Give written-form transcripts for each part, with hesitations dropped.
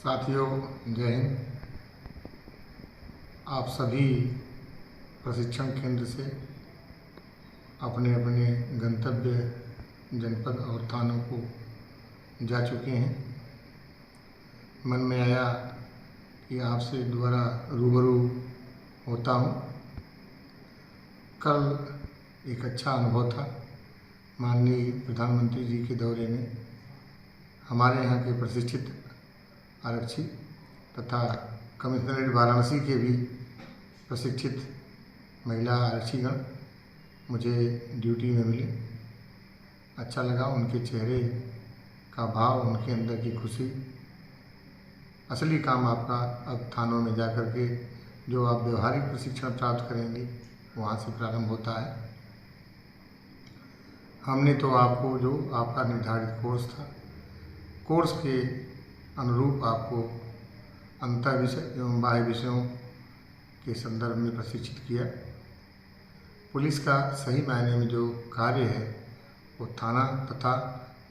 साथियों, जय हिंद। आप सभी प्रशिक्षण केंद्र से अपने अपने गंतव्य जनपद और थानों को जा चुके हैं। मन में आया कि आपसे दोबारा रूबरू होता हूँ। कल एक अच्छा अनुभव था। माननीय प्रधानमंत्री जी के दौरे में हमारे यहाँ के प्रशिक्षित आरक्षी तथा कमिश्नरेट वाराणसी के भी प्रशिक्षित महिला आरक्षीगण मुझे ड्यूटी में मिले। अच्छा लगा उनके चेहरे का भाव, उनके अंदर की खुशी। असली काम आपका अब थानों में जाकर के जो आप व्यवहारिक प्रशिक्षण प्राप्त करेंगे वहाँ से प्रारंभ होता है। हमने तो आपको जो आपका निर्धारित कोर्स था, कोर्स के अनुरूप आपको अंतर विषय एवं बाह्य विषयों के संदर्भ में प्रशिक्षित किया। पुलिस का सही मायने में जो कार्य है वो थाना तथा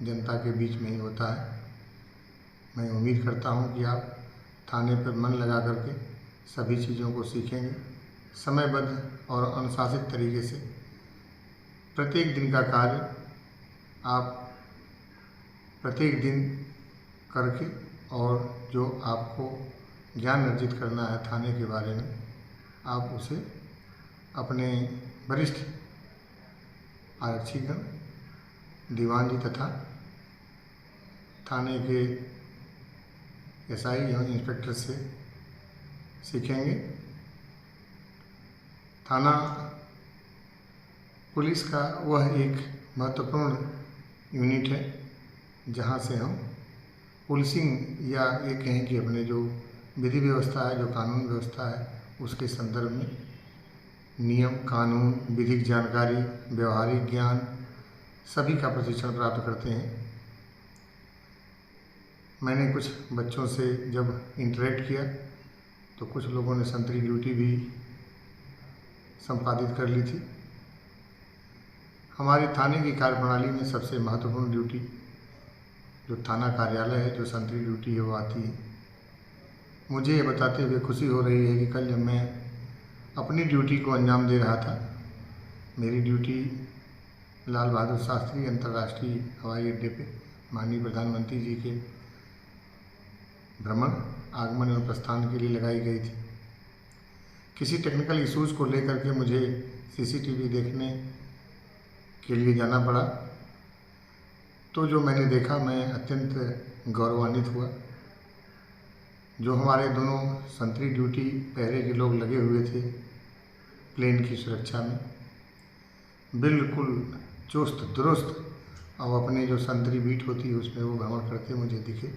जनता के बीच में ही होता है। मैं उम्मीद करता हूँ कि आप थाने पर मन लगा करके सभी चीज़ों को सीखेंगे। समयबद्ध और अनुशासित तरीके से प्रत्येक दिन का कार्य आप प्रत्येक दिन करके और जो आपको ज्ञान अर्जित करना है थाने के बारे में, आप उसे अपने वरिष्ठ आरक्षीगण, दीवान जी तथा थाने के एसआई एवं इंस्पेक्टर से सीखेंगे। थाना पुलिस का वह एक महत्वपूर्ण यूनिट है जहाँ से हम पुलिसिंग या ये कहें कि अपने जो विधि व्यवस्था है, जो कानून व्यवस्था है, उसके संदर्भ में नियम, कानून, विधिक जानकारी, व्यवहारिक ज्ञान सभी का प्रशिक्षण प्राप्त करते हैं। मैंने कुछ बच्चों से जब इंटरेक्ट किया तो कुछ लोगों ने संतरी ड्यूटी भी संपादित कर ली थी। हमारे थाने की कार्यप्रणाली में सबसे महत्वपूर्ण ड्यूटी जो थाना कार्यालय है, जो संतरी ड्यूटी है, वो आती है। मुझे ये बताते हुए खुशी हो रही है कि कल जब मैं अपनी ड्यूटी को अंजाम दे रहा था, मेरी ड्यूटी लाल बहादुर शास्त्री अंतर्राष्ट्रीय हवाई अड्डे पे माननीय प्रधानमंत्री जी के भ्रमण, आगमन एवं प्रस्थान के लिए लगाई गई थी। किसी टेक्निकल इश्यूज़ को लेकर के मुझे सीसीटीवी देखने के लिए जाना पड़ा, तो जो मैंने देखा मैं अत्यंत गौरवान्वित हुआ। जो हमारे दोनों संतरी ड्यूटी पहरे के लोग लगे हुए थे प्लेन की सुरक्षा में, बिल्कुल चुस्त दुरुस्त और अपने जो संतरी बीट होती है उसमें वो भ्रमण करते मुझे दिखे।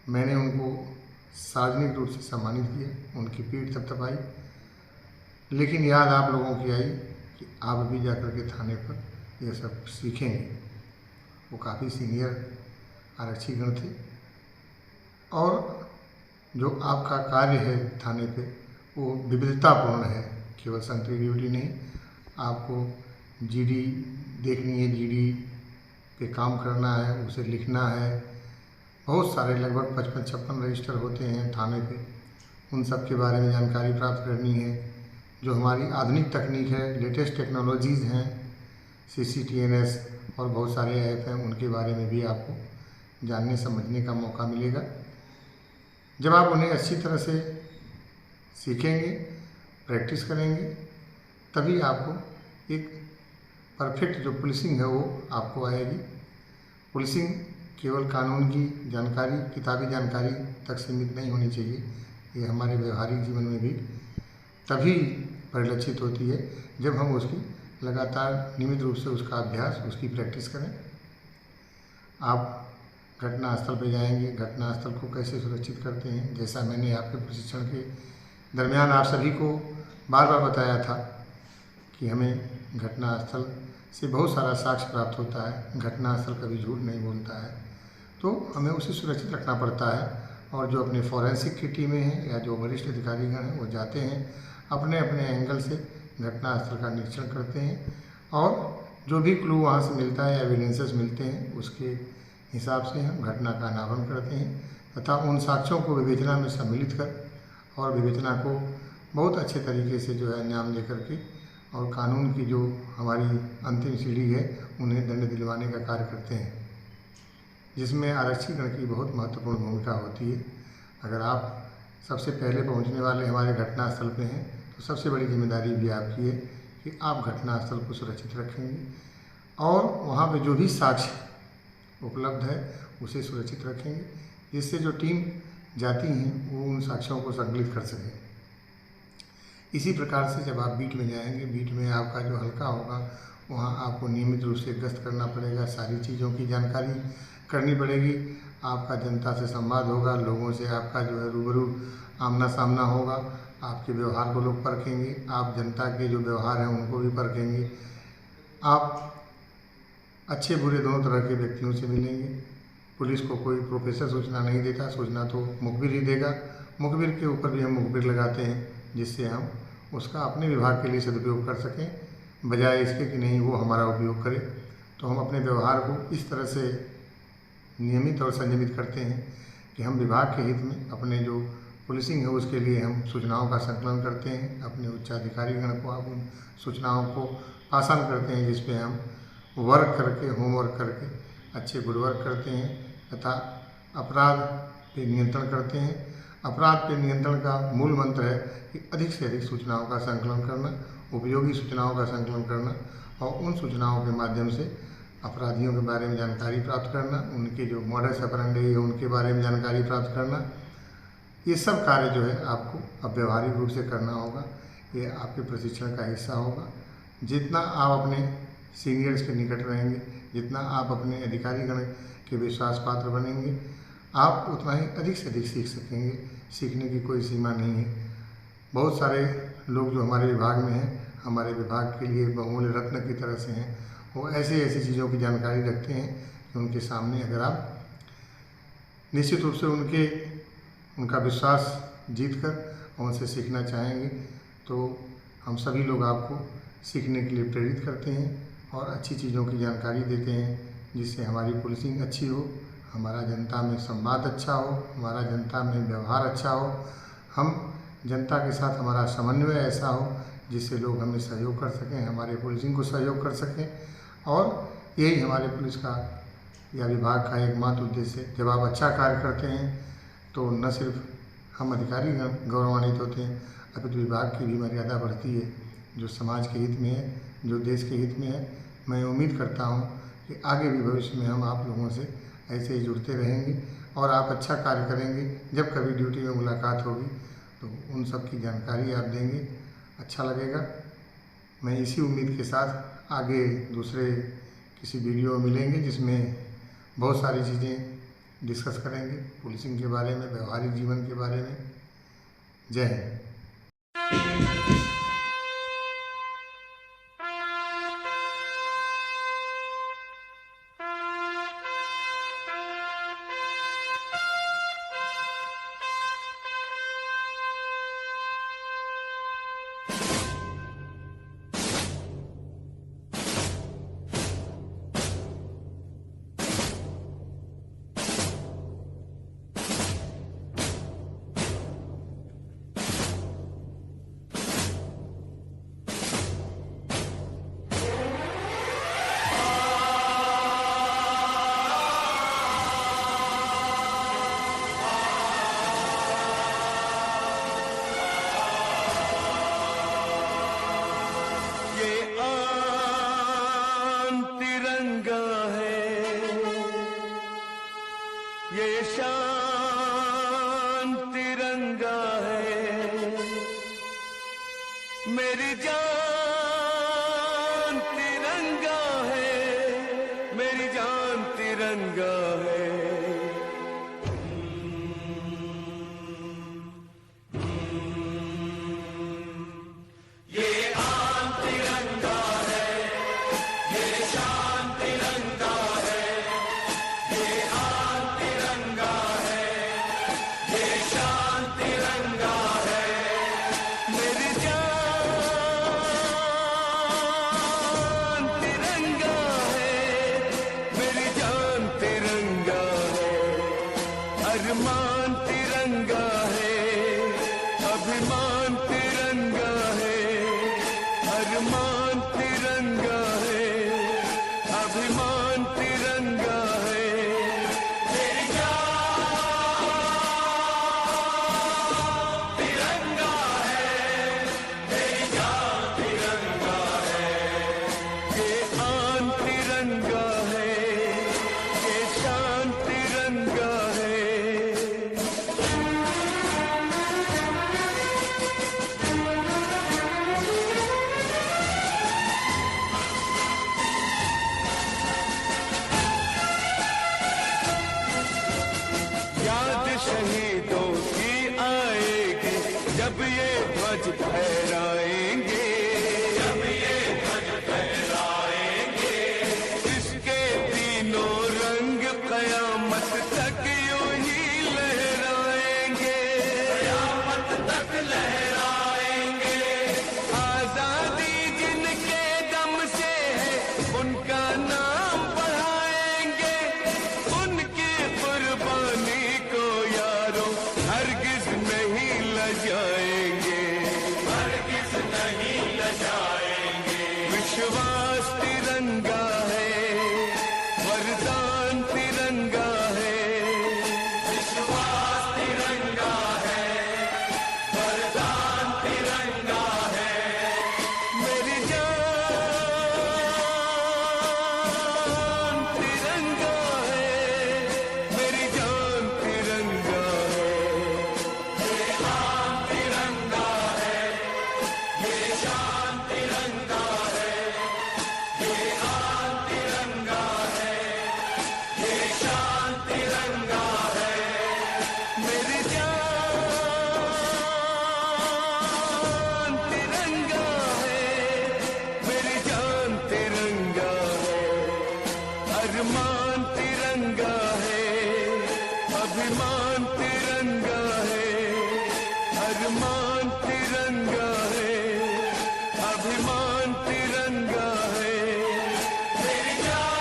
मैंने उनको सार्वजनिक रूप से सम्मानित किया, उनकी पीठ थपथपाई, लेकिन याद आप लोगों की आई कि आप भी जाकर के थाने पर यह सब सीखेंगे। वो काफ़ी सीनियर आरक्षीगण थे और जो आपका कार्य है थाने पे वो विविधतापूर्ण है। केवल संतरी ड्यूटी नहीं, आपको जीडी देखनी है, जीडी पे काम करना है, उसे लिखना है। बहुत सारे लगभग 55-56 रजिस्टर होते हैं थाने पे, उन सब के बारे में जानकारी प्राप्त करनी है। जो हमारी आधुनिक तकनीक है, लेटेस्ट टेक्नोलॉजीज़ हैं, CCTNS और बहुत सारे ऐप हैं, उनके बारे में भी आपको जानने समझने का मौका मिलेगा। जब आप उन्हें अच्छी तरह से सीखेंगे, प्रैक्टिस करेंगे, तभी आपको एक परफेक्ट जो पुलिसिंग है वो आपको आएगी। पुलिसिंग केवल कानून की जानकारी, किताबी जानकारी तक सीमित नहीं होनी चाहिए। ये हमारे व्यवहारिक जीवन में भी तभी परिलक्षित होती है जब हम उसकी लगातार नियमित रूप से उसका अभ्यास, उसकी प्रैक्टिस करें। आप घटनास्थल पर जाएंगे, घटनास्थल को कैसे सुरक्षित करते हैं, जैसा मैंने आपके प्रशिक्षण के दरमियान आप सभी को बार बार बताया था कि हमें घटनास्थल से बहुत सारा साक्ष्य प्राप्त होता है। घटनास्थल कभी झूठ नहीं बोलता है, तो हमें उसे सुरक्षित रखना पड़ता है। और जो अपने फॉरेंसिक की टीमें हैं या जो वरिष्ठ अधिकारीगण हैं वो जाते हैं, अपने अपने एंगल से घटनास्थल का निरीक्षण करते हैं और जो भी क्लू वहाँ से मिलता है, एविडेंसेस मिलते हैं, उसके हिसाब से हम घटना का अनावरण करते हैं तथा उन साक्ष्यों को विवेचना में सम्मिलित कर और विवेचना को बहुत अच्छे तरीके से जो है अंजाम दे करके और कानून की जो हमारी अंतिम सीढ़ी है उन्हें दंड दिलवाने का कार्य करते हैं, जिसमें आरक्षीगण की बहुत महत्वपूर्ण भूमिका होती है। अगर आप सबसे पहले पहुंचने वाले हमारे घटनास्थल पे हैं तो सबसे बड़ी जिम्मेदारी भी आपकी है कि आप घटनास्थल को सुरक्षित रखेंगे और वहाँ पे जो भी साक्ष्य उपलब्ध है उसे सुरक्षित रखेंगे, जिससे जो टीम जाती हैं वो उन साक्ष्यों को संकलित कर सकें। इसी प्रकार से जब आप बीट में जाएंगे, बीट में आपका जो हल्का होगा वहाँ आपको नियमित रूप से गश्त करना पड़ेगा, सारी चीज़ों की जानकारी करनी पड़ेगी। आपका जनता से संवाद होगा, लोगों से आपका जो है रूबरू आमना सामना होगा, आपके व्यवहार को लोग परखेंगे, आप जनता के जो व्यवहार हैं उनको भी परखेंगे। आप अच्छे बुरे दोनों तरह के व्यक्तियों से मिलेंगे। पुलिस को कोई प्रोफेसर सूचना नहीं देता, सूचना तो मुखबिर ही देगा। मुखबिर के ऊपर भी हम मुखबिर लगाते हैं, जिससे हम उसका अपने विभाग के लिए सदुपयोग कर सकें, बजाय इसके कि नहीं वो हमारा उपयोग करे। तो हम अपने व्यवहार को इस तरह से नियमित और संयमित करते हैं कि हम विभाग के हित में अपने जो पुलिसिंग है उसके लिए हम सूचनाओं का संकलन करते हैं, अपने उच्चाधिकारीगण को आप उन सूचनाओं को आसान करते हैं, जिस पे हम वर्क करके, होमवर्क करके अच्छे गुड वर्क करते हैं तथा अपराध पे नियंत्रण करते हैं। अपराध पे नियंत्रण का मूल मंत्र है कि अधिक से अधिक सूचनाओं का संकलन करना, उपयोगी सूचनाओं का संकलन करना और उन सूचनाओं के माध्यम से अपराधियों के बारे में जानकारी प्राप्त करना, उनके जो मॉडस ऑपरेंडी है उनके बारे में जानकारी प्राप्त करना। ये सब कार्य जो है आपको अब व्यवहारिक रूप से करना होगा, ये आपके प्रशिक्षण का हिस्सा होगा। जितना आप अपने सीनियर्स के निकट रहेंगे, जितना आप अपने अधिकारीगण के विश्वास पात्र बनेंगे, आप उतना ही अधिक से अधिक सीख सकेंगे। सीखने की कोई सीमा नहीं है। बहुत सारे लोग जो हमारे विभाग में हैं, हमारे विभाग के लिए बहुमूल्य रत्न की तरह से हैं, वो ऐसी ऐसी चीज़ों की जानकारी रखते हैं कि उनके सामने अगर आप निश्चित रूप से उनका विश्वास जीत कर और उनसे सीखना चाहेंगे तो हम सभी लोग आपको सीखने के लिए प्रेरित करते हैं और अच्छी चीज़ों की जानकारी देते हैं, जिससे हमारी पुलिसिंग अच्छी हो, हमारा जनता में संवाद अच्छा हो, हमारा जनता में व्यवहार अच्छा हो, हम जनता के साथ हमारा समन्वय ऐसा हो जिससे लोग हमें सहयोग कर सकें, हमारे पुलिसिंग को सहयोग कर सकें। और यही हमारे पुलिस का या विभाग का एकमात्र उद्देश्य है। जब आप अच्छा कार्य करते हैं तो न सिर्फ हम अधिकारी गौरवान्वित होते हैं, अपितु विभाग की भी मर्यादा बढ़ती है, जो समाज के हित में है, जो देश के हित में है। मैं उम्मीद करता हूँ कि आगे भी भविष्य में हम आप लोगों से ऐसे ही जुड़ते रहेंगे और आप अच्छा कार्य करेंगे। जब कभी ड्यूटी में मुलाकात होगी तो उन सब की जानकारी आप देंगे, अच्छा लगेगा। मैं इसी उम्मीद के साथ आगे दूसरे किसी वीडियो में मिलेंगे, जिसमें बहुत सारी चीज़ें डिस्कस करेंगे पुलिसिंग के बारे में, व्यवहारिक जीवन के बारे में। जय हिंद। ये शान तिरंगा है, मेरी जान तिरंगा है, मेरी जान तिरंगा है। ये आन तिरंगा है, ये शान तिरंगा है, ये आन तिरंगा है, ये शान तिरंगा है, मेरी जान तिरंगा है, मेरी जान तिरंगा अरमान तिरंगा है, अभिमान तिरंगा है, अरमान तिरंगा है, अभिमान तिरंगा है। तेरी जान तिरंगा है, तेरी जान तिरंगा है। ये आन तिरंगा है, ये शान तिरंगा है। याद शहीदों की आएगी जब ये ध्वज फहराएंगे, जब ये ध्वज फहराएंगे। इसके तीनों रंग कयामत तक यूं ही लहराएंगे, कयामत तक लहराएंगे। आजादी जिनके दम से है उनका नाम बढ़ाएंगे, उनकी कुर्बानी को यारों हरगिज नहीं लजाएंगे, हरगिज नहीं लजाएंगे। विश्वास तिरंगा है, वरदान तिरंगा है, विश्वास तिरंगा है, वरदान तिरंगा है। मेरी जान तिरंगा है, मेरी जान तिरंगा है। ये आन तिरंगा है, ये शान तिरंगा है। ये आन तिरंगा है, ये शान तिरंगा है। मेरी जान तिरंगा है, मेरी जान तिरंगा है। अरमान तिरंगा है, अभिमान तिरंगा है, अरमान तिरंगा है, अभिमान तिरंगा है। तेरी जान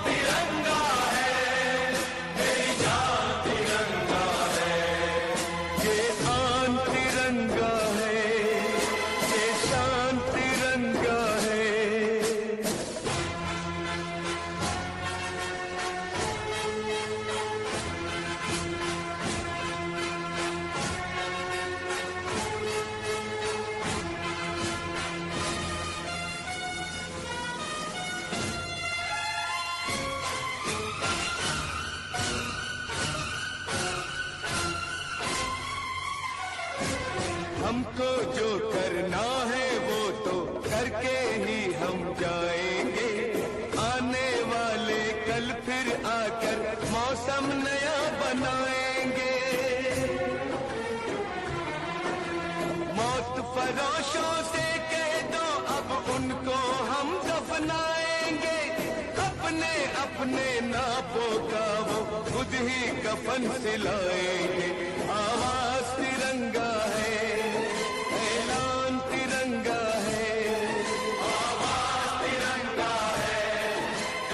तिरंगा है, तेरी जान तिरंगा है। ये आन तिरंगा है, ये शान तिरंगा है। हमको जो करना है वो तो करके ही हम जाएंगे। आने वाले कल फिर आकर मौसम नया बनाएंगे। मौत फरोशों से कह दो अब उनको हम दफनाएंगे। अपने अपने नापों का वो खुद ही कफन सिलाएंगे। आवाज तिरंगा है, ऐलान तिरंगा है, आवाज तिरंगा है,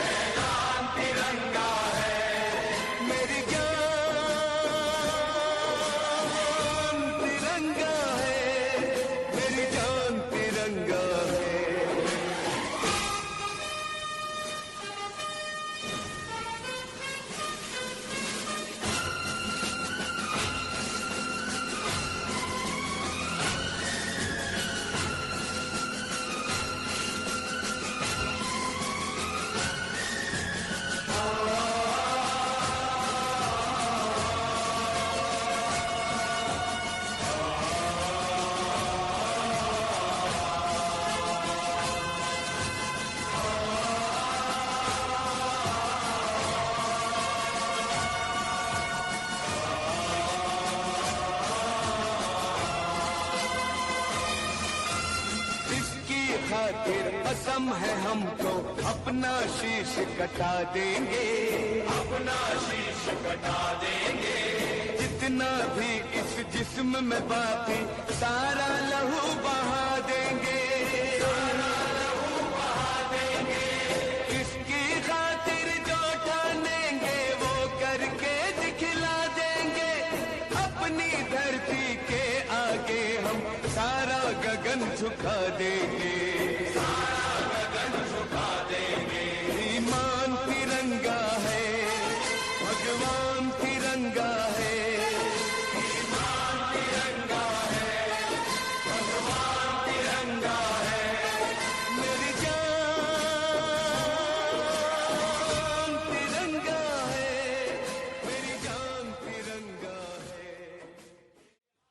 ऐलान तिरंगा है। मेरी जान तिरंगा है, मेरी जान तिरंगा है। खातिर कसम है हमको अपना शीश कटा देंगे, अपना शीश कटा देंगे। जितना भी इस जिस्म में बाकी सारा लहू बहा देंगे, सारा लहू बहा देंगे। इसकी खातिर जो ठाने झुका देंगे, सारा गगन झुका देंगे। ईमान तिरंगा है, भगवान